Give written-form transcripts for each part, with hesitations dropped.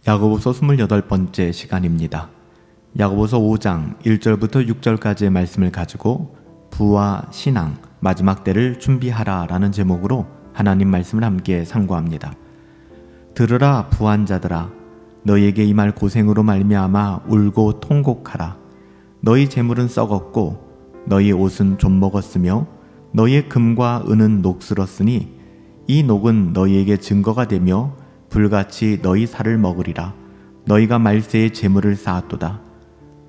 야고보서 28번째 시간입니다. 야고보서 5장 1절부터 6절까지의 말씀을 가지고 부와 신앙, 마지막 때를 준비하라 라는 제목으로 하나님 말씀을 함께 상고합니다. 들으라 부한 자들아, 너희에게 임할 고생으로 말미암아 울고 통곡하라. 너희 재물은 썩었고 너희 옷은 좀 먹었으며 너희의 금과 은은 녹슬었으니 이 녹은 너희에게 증거가 되며 불같이 너희 살을 먹으리라. 너희가 말세에 재물을 쌓았도다.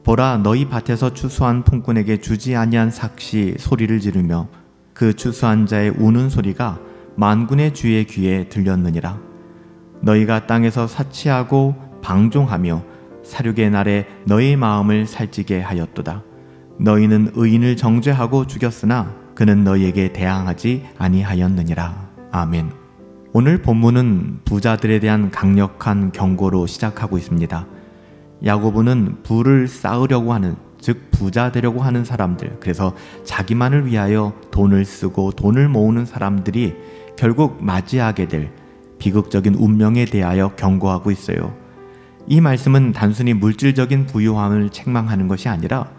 보라, 너희 밭에서 추수한 품꾼에게 주지 아니한 삭시 소리를 지르며 그 추수한 자의 우는 소리가 만군의 주의 귀에 들렸느니라. 너희가 땅에서 사치하고 방종하며 사륙의 날에 너희 마음을 살찌게 하였도다. 너희는 의인을 정죄하고 죽였으나 그는 너희에게 대항하지 아니하였느니라. 아멘. 오늘 본문은 부자들에 대한 강력한 경고로 시작하고 있습니다. 야고보는 부를 쌓으려고 하는, 즉 부자 되려고 하는 사람들, 그래서 자기만을 위하여 돈을 쓰고 돈을 모으는 사람들이 결국 맞이하게 될 비극적인 운명에 대하여 경고하고 있어요. 이 말씀은 단순히 물질적인 부유함을 책망하는 것이 아니라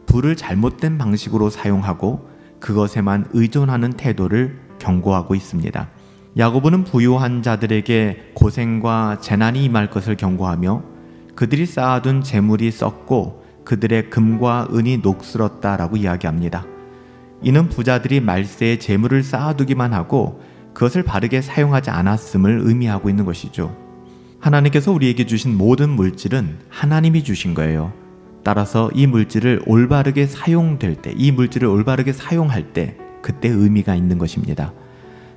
부를 잘못된 방식으로 사용하고 그것에만 의존하는 태도를 경고하고 있습니다. 야고보는 부유한 자들에게 고생과 재난이 임할 것을 경고하며 그들이 쌓아둔 재물이 썩고 그들의 금과 은이 녹슬었다라고 이야기합니다. 이는 부자들이 말세에 재물을 쌓아두기만 하고 그것을 바르게 사용하지 않았음을 의미하고 있는 것이죠. 하나님께서 우리에게 주신 모든 물질은 하나님이 주신 거예요. 따라서 이 물질을 올바르게 사용될 때, 이 물질을 올바르게 사용할 때 그때 의미가 있는 것입니다.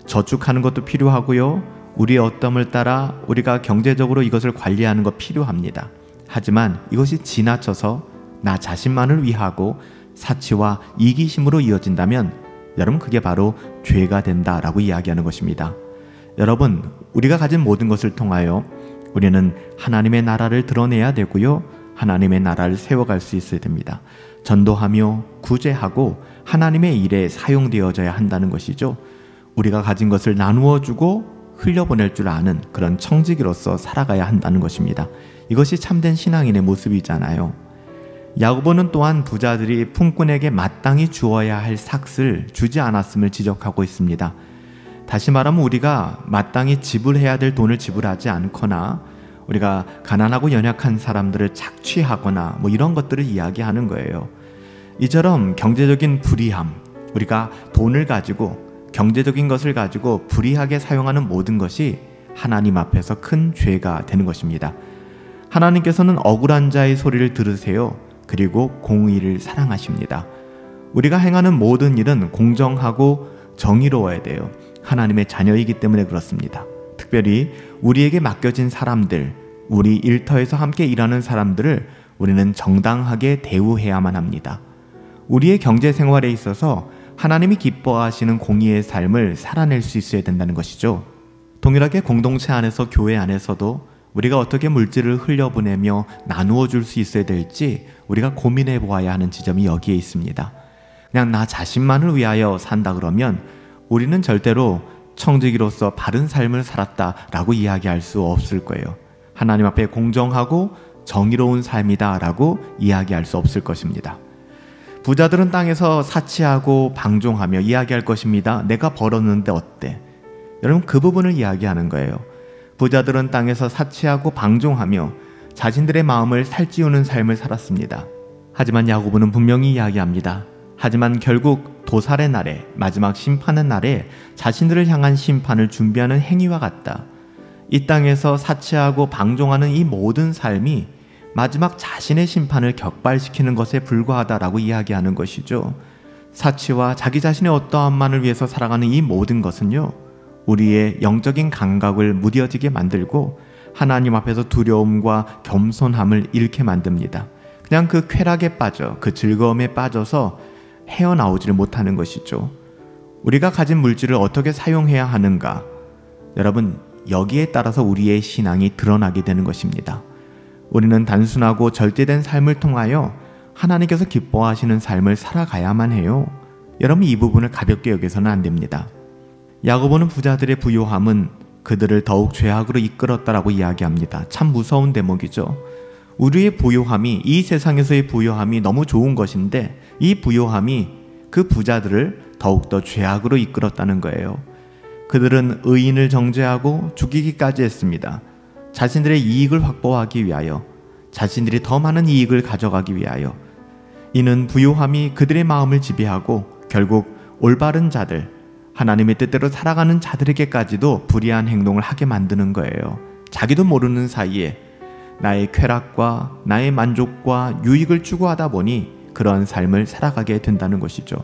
저축하는 것도 필요하고요. 우리의 어떠함을 따라 우리가 경제적으로 이것을 관리하는 것 필요합니다. 하지만 이것이 지나쳐서 나 자신만을 위하고 사치와 이기심으로 이어진다면 여러분, 그게 바로 죄가 된다라고 이야기하는 것입니다. 여러분, 우리가 가진 모든 것을 통하여 우리는 하나님의 나라를 드러내야 되고요. 하나님의 나라를 세워갈 수 있어야 됩니다. 전도하며 구제하고 하나님의 일에 사용되어져야 한다는 것이죠. 우리가 가진 것을 나누어 주고 흘려보낼 줄 아는 그런 청지기로서 살아가야 한다는 것입니다. 이것이 참된 신앙인의 모습이잖아요. 야고보는 또한 부자들이 품꾼에게 마땅히 주어야 할 삭을 주지 않았음을 지적하고 있습니다. 다시 말하면 우리가 마땅히 지불해야 될 돈을 지불하지 않거나 우리가 가난하고 연약한 사람들을 착취하거나 이런 것들을 이야기하는 거예요. 이처럼 경제적인 불의함, 우리가 돈을 가지고 경제적인 것을 가지고 불의하게 사용하는 모든 것이 하나님 앞에서 큰 죄가 되는 것입니다. 하나님께서는 억울한 자의 소리를 들으세요. 그리고 공의를 사랑하십니다. 우리가 행하는 모든 일은 공정하고 정의로워야 돼요. 하나님의 자녀이기 때문에 그렇습니다. 특별히 우리에게 맡겨진 사람들, 우리 일터에서 함께 일하는 사람들을 우리는 정당하게 대우해야만 합니다. 우리의 경제 생활에 있어서 하나님이 기뻐하시는 공의의 삶을 살아낼 수 있어야 된다는 것이죠. 동일하게 공동체 안에서, 교회 안에서도 우리가 어떻게 물질을 흘려보내며 나누어 줄 수 있어야 될지 우리가 고민해 보아야 하는 지점이 여기에 있습니다. 그냥 나 자신만을 위하여 산다 그러면 우리는 절대로 청지기로서 바른 삶을 살았다라고 이야기할 수 없을 거예요. 하나님 앞에 공정하고 정의로운 삶이다라고 이야기할 수 없을 것입니다. 부자들은 땅에서 사치하고 방종하며 이야기할 것입니다. 내가 벌었는데 어때? 여러분, 그 부분을 이야기하는 거예요. 부자들은 땅에서 사치하고 방종하며 자신들의 마음을 살찌우는 삶을 살았습니다. 하지만 야고보는 분명히 이야기합니다. 하지만 결국 도살의 날에, 마지막 심판의 날에 자신들을 향한 심판을 준비하는 행위와 같다. 이 땅에서 사치하고 방종하는 이 모든 삶이 마지막 자신의 심판을 격발시키는 것에 불과하다라고 이야기하는 것이죠. 사치와 자기 자신의 어떠함만을 위해서 살아가는 이 모든 것은요, 우리의 영적인 감각을 무뎌지게 만들고 하나님 앞에서 두려움과 겸손함을 잃게 만듭니다. 그냥 그 쾌락에 빠져, 그 즐거움에 빠져서 헤어나오지를 못하는 것이죠. 우리가 가진 물질을 어떻게 사용해야 하는가? 여러분, 여기에 따라서 우리의 신앙이 드러나게 되는 것입니다. 우리는 단순하고 절제된 삶을 통하여 하나님께서 기뻐하시는 삶을 살아가야만 해요. 여러분, 이 부분을 가볍게 여겨서는 안 됩니다. 야고보는 부자들의 부요함은 그들을 더욱 죄악으로 이끌었다라고 이야기합니다. 참 무서운 대목이죠. 우리의 부요함이, 이 세상에서의 부요함이 너무 좋은 것인데 이 부요함이 그 부자들을 더욱더 죄악으로 이끌었다는 거예요. 그들은 의인을 정죄하고 죽이기까지 했습니다. 자신들의 이익을 확보하기 위하여, 자신들이 더 많은 이익을 가져가기 위하여. 이는 부요함이 그들의 마음을 지배하고 결국 올바른 자들, 하나님의 뜻대로 살아가는 자들에게까지도 불의한 행동을 하게 만드는 거예요. 자기도 모르는 사이에 나의 쾌락과 나의 만족과 유익을 추구하다 보니 그러한 삶을 살아가게 된다는 것이죠.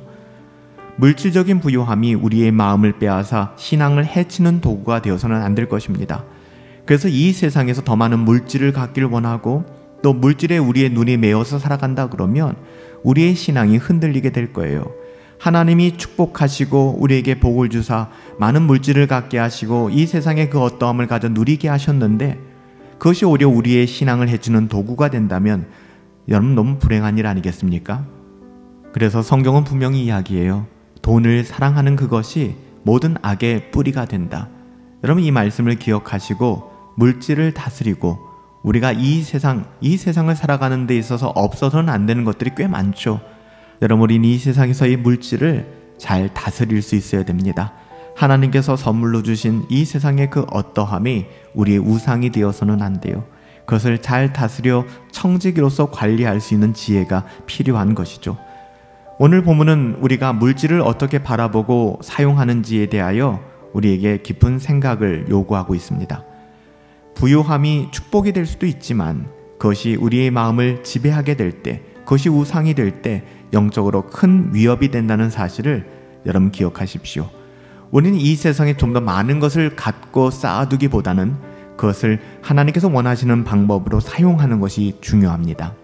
물질적인 부요함이 우리의 마음을 빼앗아 신앙을 해치는 도구가 되어서는 안 될 것입니다. 그래서 이 세상에서 더 많은 물질을 갖길 원하고 또 물질에 우리의 눈이 매어서 살아간다 그러면 우리의 신앙이 흔들리게 될 거예요. 하나님이 축복하시고 우리에게 복을 주사 많은 물질을 갖게 하시고 이 세상의 그 어떠함을 가져 누리게 하셨는데 그것이 오히려 우리의 신앙을 해주는 도구가 된다면 여러분 너무 불행한 일 아니겠습니까? 그래서 성경은 분명히 이야기해요. 돈을 사랑하는 그것이 모든 악의 뿌리가 된다. 여러분 이 말씀을 기억하시고 물질을 다스리고 우리가 이 세상을 살아가는 데 있어서 없어서는 안 되는 것들이 꽤 많죠. 여러분 우리는 이 세상에서의 물질을 잘 다스릴 수 있어야 됩니다. 하나님께서 선물로 주신 이 세상의 그 어떠함이 우리의 우상이 되어서는 안 돼요. 그것을 잘 다스려 청지기로서 관리할 수 있는 지혜가 필요한 것이죠. 오늘 본문은 우리가 물질을 어떻게 바라보고 사용하는지에 대하여 우리에게 깊은 생각을 요구하고 있습니다. 부요함이 축복이 될 수도 있지만 그것이 우리의 마음을 지배하게 될 때, 그것이 우상이 될 때 영적으로 큰 위협이 된다는 사실을 여러분 기억하십시오. 우리는 이 세상에 좀 더 많은 것을 갖고 쌓아두기보다는 그것을 하나님께서 원하시는 방법으로 사용하는 것이 중요합니다.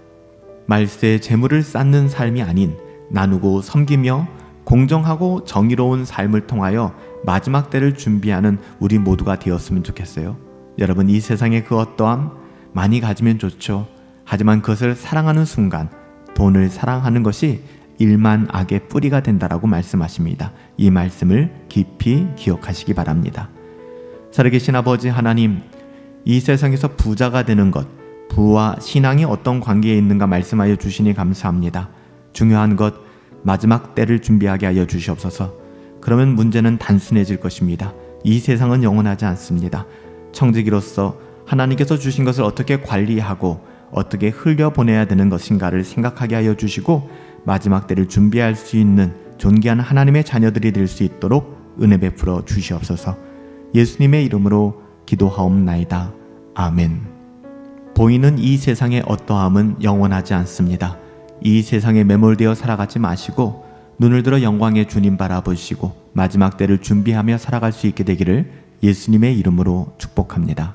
말세에 재물을 쌓는 삶이 아닌 나누고 섬기며 공정하고 정의로운 삶을 통하여 마지막 때를 준비하는 우리 모두가 되었으면 좋겠어요. 여러분 이 세상의 그 어떠함 많이 가지면 좋죠. 하지만 그것을 사랑하는 순간 돈을 사랑하는 것이 일만 악의 뿌리가 된다라고 말씀하십니다. 이 말씀을 깊이 기억하시기 바랍니다. 살아계신 아버지 하나님, 이 세상에서 부자가 되는 것, 부와 신앙이 어떤 관계에 있는가 말씀하여 주시니 감사합니다. 중요한 것, 마지막 때를 준비하게 하여 주시옵소서. 그러면 문제는 단순해질 것입니다. 이 세상은 영원하지 않습니다. 청지기로서 하나님께서 주신 것을 어떻게 관리하고 어떻게 흘려보내야 되는 것인가를 생각하게 하여 주시고 마지막 때를 준비할 수 있는 존귀한 하나님의 자녀들이 될 수 있도록 은혜 베풀어 주시옵소서. 예수님의 이름으로 기도하옵나이다. 아멘. 보이는 이 세상의 어떠함은 영원하지 않습니다. 이 세상에 매몰되어 살아가지 마시고 눈을 들어 영광의 주님 바라보시고 마지막 때를 준비하며 살아갈 수 있게 되기를 예수님의 이름으로 축복합니다.